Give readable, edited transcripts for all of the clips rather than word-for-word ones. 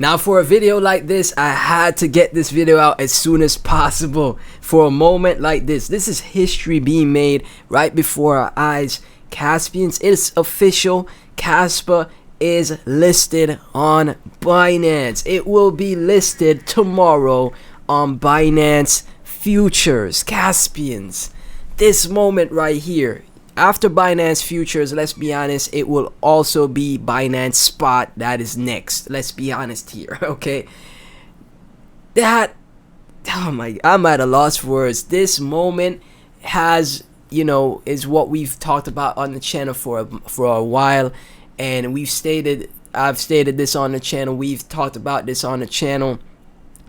Now for a video like this, I had to get this video out as soon as possible. For a moment like this is history being made right before our eyes. Caspians, it's official. Kaspa is listed on Binance. It will be listed tomorrow on Binance Futures. Caspians, this moment right here. After Binance Futures, let's be honest, it will also be Binance Spot that is next. Let's be honest here, okay? I'm at a loss for words. This moment has, is what we've talked about on the channel for a while, and I've stated this on the channel. We've talked about this on the channel,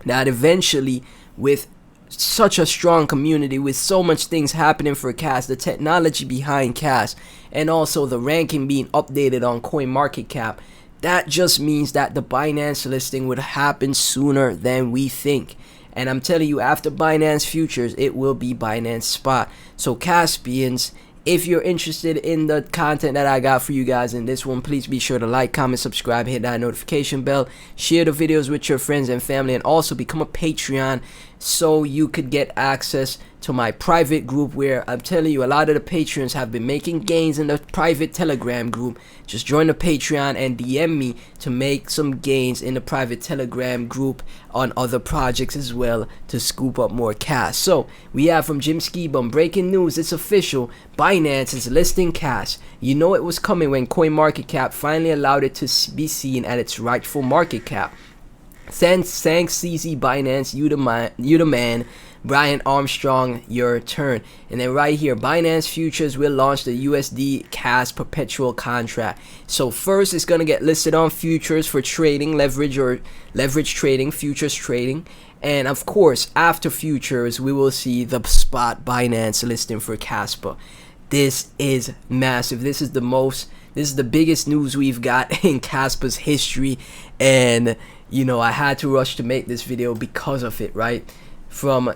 that eventually, with such a strong community, with so much things happening for Cas, the technology behind Cas, and also the ranking being updated on CoinMarketCap, that just means that the Binance listing would happen sooner than we think. And I'm telling you, after Binance Futures, it will be Binance Spot. So Caspians, if you're interested in the content that I got for you guys in this one, please be sure to like, comment, subscribe, hit that notification bell, share the videos with your friends and family, and also become a Patreon so you could get access to my private group, where I'm telling you, a lot of the patrons have been making gains in the private Telegram group. Just join the Patreon and DM me to make some gains in the private Telegram group on other projects as well, to scoop up more cash. So we have from Jim Skibum, breaking news, it's official, Binance is listing cash. You know it was coming when CoinMarketCap finally allowed it to be seen at its rightful market cap. Thanks CZ Binance, you the man. Brian Armstrong, your turn. And then right here, Binance Futures will launch the USD CAS perpetual contract. So first, it's gonna get listed on futures for trading, leverage trading, futures trading. And of course, after futures, we will see the spot Binance listing for Kaspa. This is massive. This is the biggest news we've got in Kaspa's history, and I had to rush to make this video because of it, right? From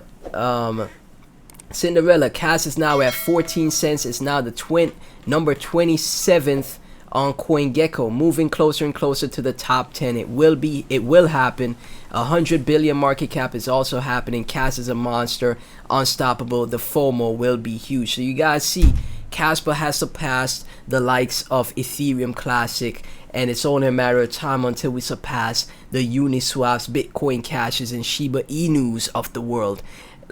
Cinderella, Cas is now at 14 cents. It's now the number 27th on CoinGecko, moving closer and closer to the top 10. It will happen. 100 billion market cap is also happening. Cas is a monster, unstoppable. The FOMO will be huge. So you guys see, Kaspa has surpassed the likes of Ethereum Classic, and it's only a matter of time until we surpass the Uniswaps, Bitcoin Cashes, and Shiba Inus of the world.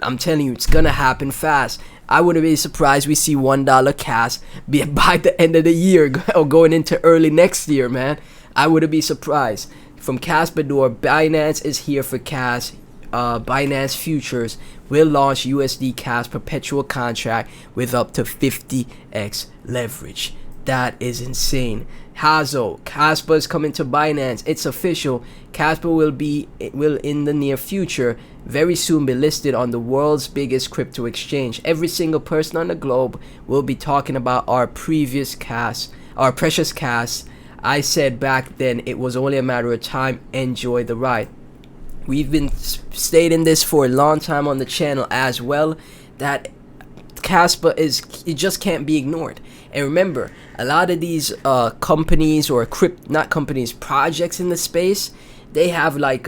I'm telling you, it's gonna happen fast. I wouldn't be surprised we see $1 Cas by the end of the year or going into early next year, man. I wouldn't be surprised. From Kaspador, Binance is here for Cas. Binance Futures will launch USD CAS perpetual contract with up to 50x leverage. That is insane. Hazo, Kaspa is coming to Binance. It's official. Kaspa will in the near future very soon be listed on the world's biggest crypto exchange. Every single person on the globe will be talking about our previous CAS, our precious CAS. I said back then it was only a matter of time. Enjoy the ride. We've been stating this for a long time on the channel as well, that Kaspa it just can't be ignored. And remember, a lot of these companies, or projects in the space, they have like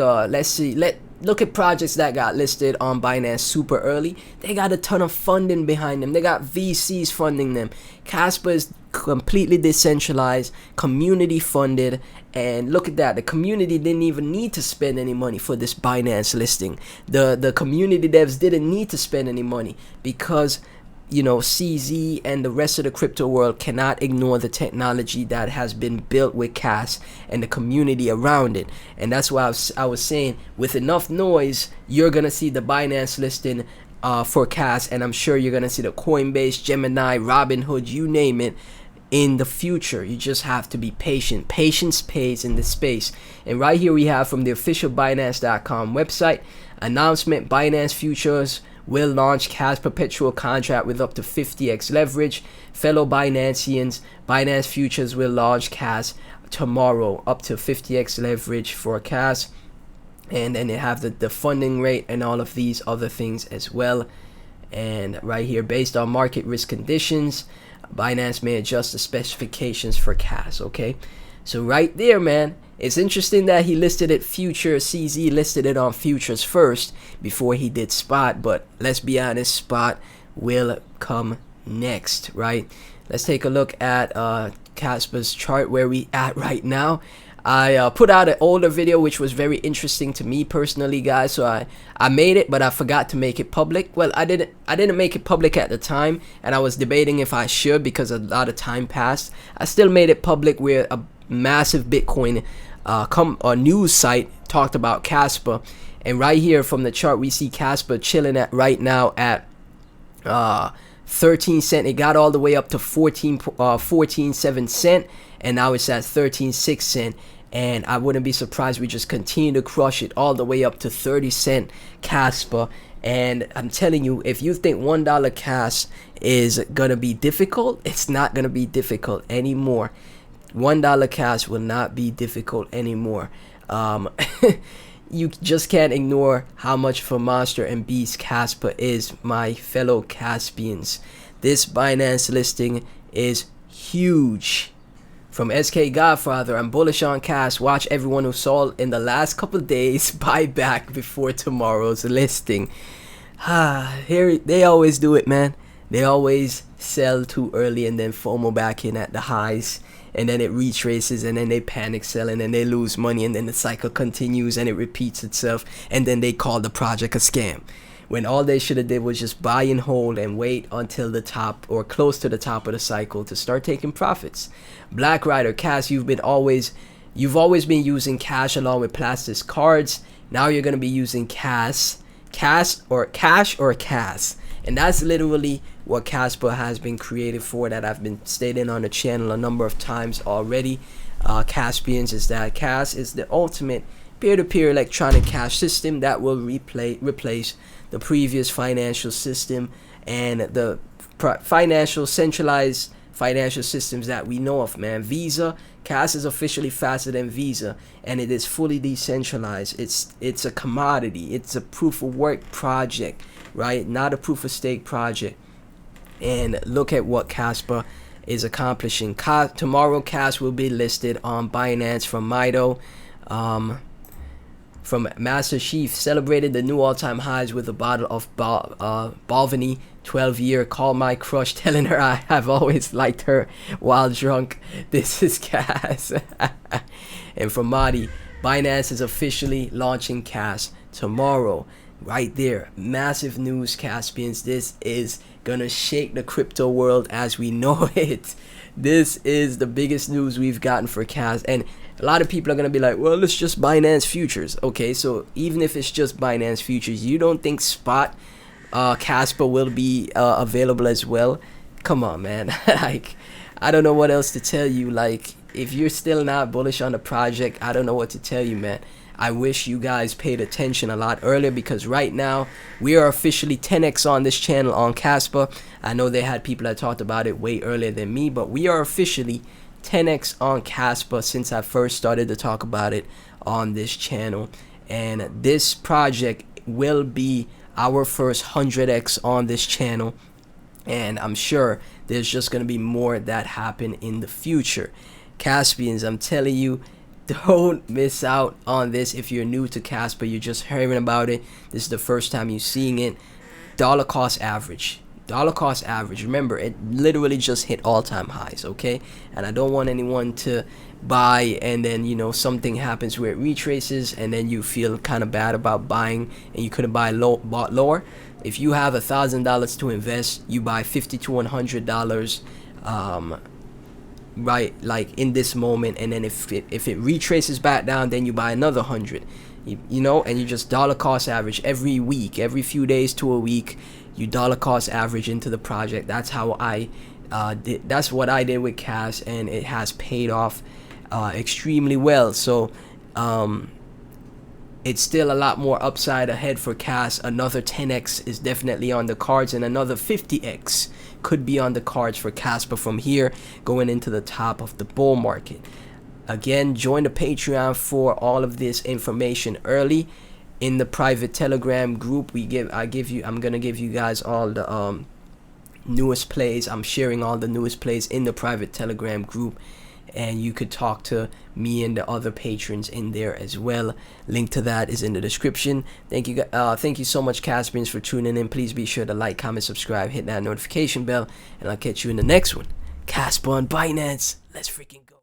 look at projects that got listed on Binance super early. They got a ton of funding behind them. They got VCs funding them. Kaspa is completely decentralized, community funded, and look at that. The community didn't even need to spend any money for this Binance listing. The community devs didn't need to spend any money because CZ and the rest of the crypto world cannot ignore the technology that has been built with Cas and the community around it. And that's why I was saying, with enough noise, you're gonna see the Binance listing for Cas, and I'm sure you're gonna see the Coinbase, Gemini, Robinhood, you name it, in the future. You just have to be patient. Patience pays in this space. And right here we have from the official Binance.com website announcement: Binance Futures will launch CAS perpetual contract with up to 50x leverage. Fellow Binanceans, Binance Futures will launch CAS tomorrow, up to 50x leverage for CAS. And then they have the funding rate and all of these other things as well. And right here, based on market risk conditions, Binance may adjust the specifications for CAS. Okay, so right there, man, It's interesting that he listed it futures. CZ listed it on futures first before he did spot, but let's be honest, spot will come next, right? Let's take a look at Kaspa's chart, where we at right now. I put out an older video which was very interesting to me personally, guys, so I made it, but I forgot to make it public. Well, I didn't make it public at the time, and I was debating if I should because a lot of time passed. I still made it public where a massive Bitcoin news site talked about Kaspa, and right here from the chart we see Kaspa chilling at right now at 13 cent. It got all the way up to 14.7 cent, and now it's at 13.6 cent. And I wouldn't be surprised we just continue to crush it all the way up to 30 cent Kaspa. And I'm telling you, if you think $1 Kas is gonna be difficult, it's not gonna be difficult anymore. $1 Kas will not be difficult anymore. You just can't ignore how much of a monster and beast Kaspa is, my fellow Caspians. This Binance listing is huge. From SK Godfather, I'm bullish on Kas. Watch everyone who sold in the last couple days buy back before tomorrow's listing. Here they always do it, man. They always sell too early and then FOMO back in at the highs, and then it retraces, and then they panic sell, and then they lose money, and then the cycle continues and it repeats itself, and then they call the project a scam, when all they should have did was just buy and hold and wait until the top or close to the top of the cycle to start taking profits. Black Rider, Kas, you've always been using cash along with plastic cards. Now you're gonna be using Kas, or Cash or Kas. And that's literally what Kaspa has been created for, that I've been stating on the channel a number of times already. Caspians, is that Kas is the ultimate peer-to-peer electronic cash system that will replace the previous financial system and the centralized financial systems that we know of, man. Visa, Kas is officially faster than Visa, and it is fully decentralized. It's a commodity. It's a proof of work project, right? Not a proof of stake project. And look at what Kaspa is accomplishing. Tomorrow, Kas will be listed on Binance from Mido. From Master Chief, celebrated the new all-time highs with a bottle of Balvenie 12-year. Call my crush, telling her I have always liked her while drunk. This is Kas. And from Madi, Binance is officially launching Kas tomorrow. Right there, massive news, Caspians. This is gonna shake the crypto world as we know it. This is the biggest news we've gotten for Kas, and a lot of people are gonna be like, well, it's just Binance futures. Okay, so even if it's just Binance futures, you don't think spot Kaspa will be available as well? Come on, man. Like, I don't know what else to tell you. Like, if you're still not bullish on the project, I don't know what to tell you, man. I wish you guys paid attention a lot earlier, because right now we are officially 10x on this channel on Kaspa. I know they had people that talked about it way earlier than me, but we are officially 10x on Kaspa since I first started to talk about it on this channel. And this project will be our first 100x on this channel, and I'm sure there's just going to be more that happen in the future. Caspians, I'm telling you, don't miss out on this. If you're new to Kaspa, you're just hearing about it, this is the first time you're seeing it. Dollar cost average. Remember, it literally just hit all-time highs, okay? And I don't want anyone to buy and then, you know, something happens where it retraces and then you feel kind of bad about buying and you could have bought lower. If you have $1,000 to invest, you buy $50 to $100 right, like in this moment, and then if it retraces back down, then you buy another 100, you know, and you just dollar cost average every week, every few days to a week. You dollar cost average into the project. That's how I that's what I did with Kas, and it has paid off extremely well. So it's still a lot more upside ahead for Kas. Another 10x is definitely on the cards, and another 50x could be on the cards for Kaspa from here going into the top of the bull market. Again, join the Patreon for all of this information early. In the private Telegram group, I'm gonna give you guys all the newest plays. I'm sharing all the newest plays in the private Telegram group, and you could talk to me and the other patrons in there as well. Link to that is in the description. Thank you so much, Caspians, for tuning in. Please be sure to like, comment, subscribe, hit that notification bell, and I'll catch you in the next one. Kaspa on Binance. Let's freaking go.